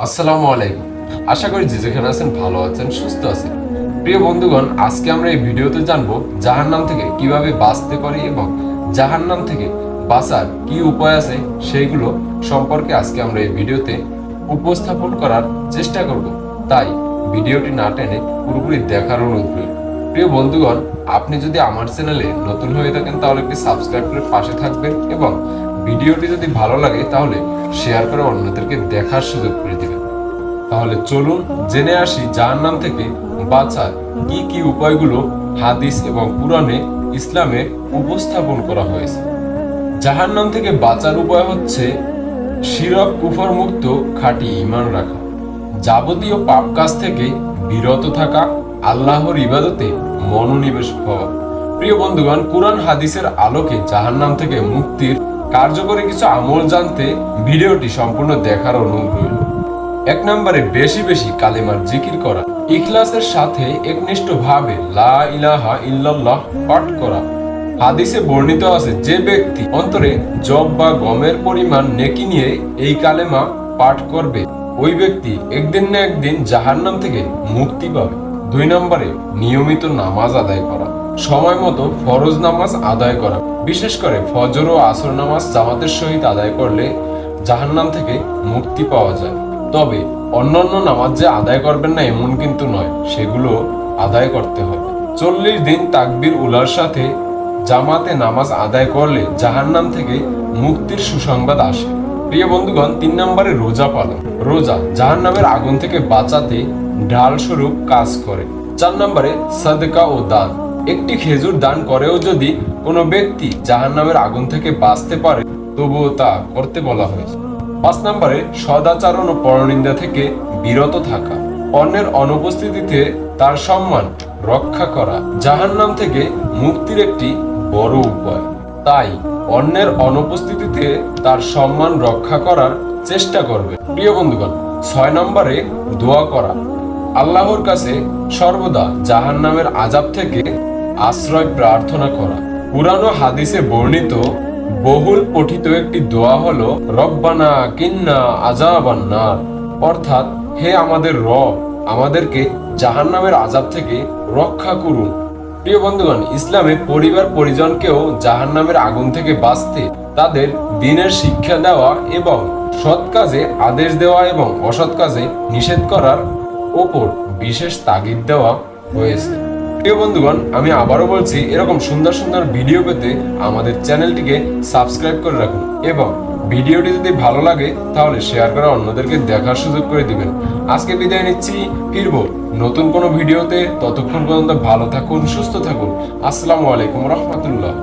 আসসালামু আলাইকুম। আশা করি যে যেখানে আছেন ভালো আছেন, সুস্থ আছেন। প্রিয় বন্ধুগণ, আজকে আমরা এই ভিডিওতে জানবো জাহান্নাম থেকে কিভাবে বাঁচতে পারি এবং জাহান্নাম থেকে বাঁচার কি উপায় আছে সেইগুলো সম্পর্কে আজকে আমরা এই ভিডিওতে উপস্থাপন করার চেষ্টা করব। তাই ভিডিওটি না টেনে পুরোপুরি দেখার অনুরোধ রইল। প্রিয় বন্ধুগণ, আপনি যদি আমার চ্যানেলে নতুন হয়ে থাকেন তাহলে একটি সাবস্ক্রাইব করে পাশে থাকবেন এবং ভিডিওটি যদি ভালো লাগে তাহলে শেয়ার করে অন্যদেরকে দেখার সুযোগ করে দিবেন। তাহলে চলুন জেনে আসি জাহান্নাম থেকে বাঁচার কি কি উপায়গুলো হাদিস এবং কুরআনে ইসলামে উপস্থাপন করা হয়েছে। জাহান্নাম থেকে বাঁচার উপায় হচ্ছে শিরক কুফর মুক্ত খাঁটি ঈমান রাখা, যাবতীয় পাপ কাজ থেকে বিরত থাকা, আল্লাহর ইবাদতে মনোনিবেশ হওয়া। প্রিয় বন্ধুগণ, কুরআন হাদিসের আলোকে জাহান্নাম থেকে মুক্তির কার্যকরী কিছু আমল জানতে ভিডিওটি সম্পূর্ণ দেখার অনুরোধ রইল। 1 নম্বরে বেশি বেশি কালেমার জিকির করা, ইখলাসের সাথে একনিষ্ঠভাবে লা ইলাহা ইল্লাল্লাহ পাঠ করা। হাদিসে বর্ণিত আছে যে ব্যক্তি অন্তরে জব বা গমের পরিমাণ নেকি নিয়ে এই কালেমা পাঠ করবে ওই ব্যক্তি একদিন না একদিন জাহান্নাম থেকে মুক্তি পাবে। 2 নম্বরে নিয়মিত নামাজ আদায় করা, সময় মতো ফরজ নামাজ আদায় করা, বিশেষ করে ফজর ও আসর নামাজ জামাতের সহিত আদায় করলে জাহান্নাম থেকে মুক্তি পাওয়া যায়। তবে অন্যান্য নামাজ যে আদায় করবেন না এমন কিন্তু নয়, সেগুলো আদায় করতে হবে। 40 দিন তাকবীর উলার সাথে জামাতে নামাজ আদায় করলে জাহান্নাম থেকে মুক্তির সুসংবাদ আসে। প্রিয় বন্ধুগণ, 3 নম্বরে রোজা পালন। রোজা জাহান্নামের আগুন থেকে বাঁচাতে ঢাল স্বরূপ কাজ করে। 4 নম্বরে সাদকা ও দান। একটি খেজুর দান করেও যদি কোনো ব্যক্তি জাহান্নামের আগুন থেকে বাঁচতে পারে তবুও তা করতে বলা হয়েছে। 5 নম্বরে সদাচরণ ও পরনিন্দা থেকে বিরত থাকা, অন্যের অনুপস্থিতিতে তার সম্মান রক্ষা করা জাহান্নাম থেকে মুক্তির একটি বড় উপায়। তাই অন্যের অনুপস্থিতিতে তার সম্মান রক্ষা করার চেষ্টা করবে। প্রিয় বন্ধুগণ, 6 নম্বরে দোয়া করা, আল্লাহর কাছে সর্বদা জাহান্নামের আযাব থেকে আশ্রয় প্রার্থনা করা। কুরআন ও হাদিসে বর্ণিত বহুল পঠিত একটি দোয়া হলো রব্বানা কিন্না আযাবান নার, অর্থাৎ হে আমাদের রব, আমাদেরকে জাহান্নামের আযাব থেকে রক্ষা করুন। প্রিয় বন্ধুগণ, ইসলামে পরিবার পরিজনকেও জাহান্নামের আগুন থেকে বাঁচতে তাদের দ্বীনের শিক্ষা দেওয়া এবং সৎ কাজে আদেশ দেওয়া এবং অসৎ কাজে নিষেধ করার ওপর বিশেষ তাগিদ দেওয়া হয়েছে। প্রিয় বন্ধুগণ, আমি আবারও বলছি, এরকম সুন্দর সুন্দর ভিডিও পেতে আমাদের চ্যানেলটিকে সাবস্ক্রাইব করে রাখুন এবং ভিডিওটি যদি ভালো লাগে তাহলে শেয়ার করে অন্যদেরকে দেখার সুযোগ করে দিবেন। আজকে বিদায় নিচ্ছি, ফিরবো নতুন কোনো ভিডিওতে। ততক্ষণ পর্যন্ত ভালো থাকুন, সুস্থ থাকুন। আসসালামু আলাইকুম রহমতুল্লাহ।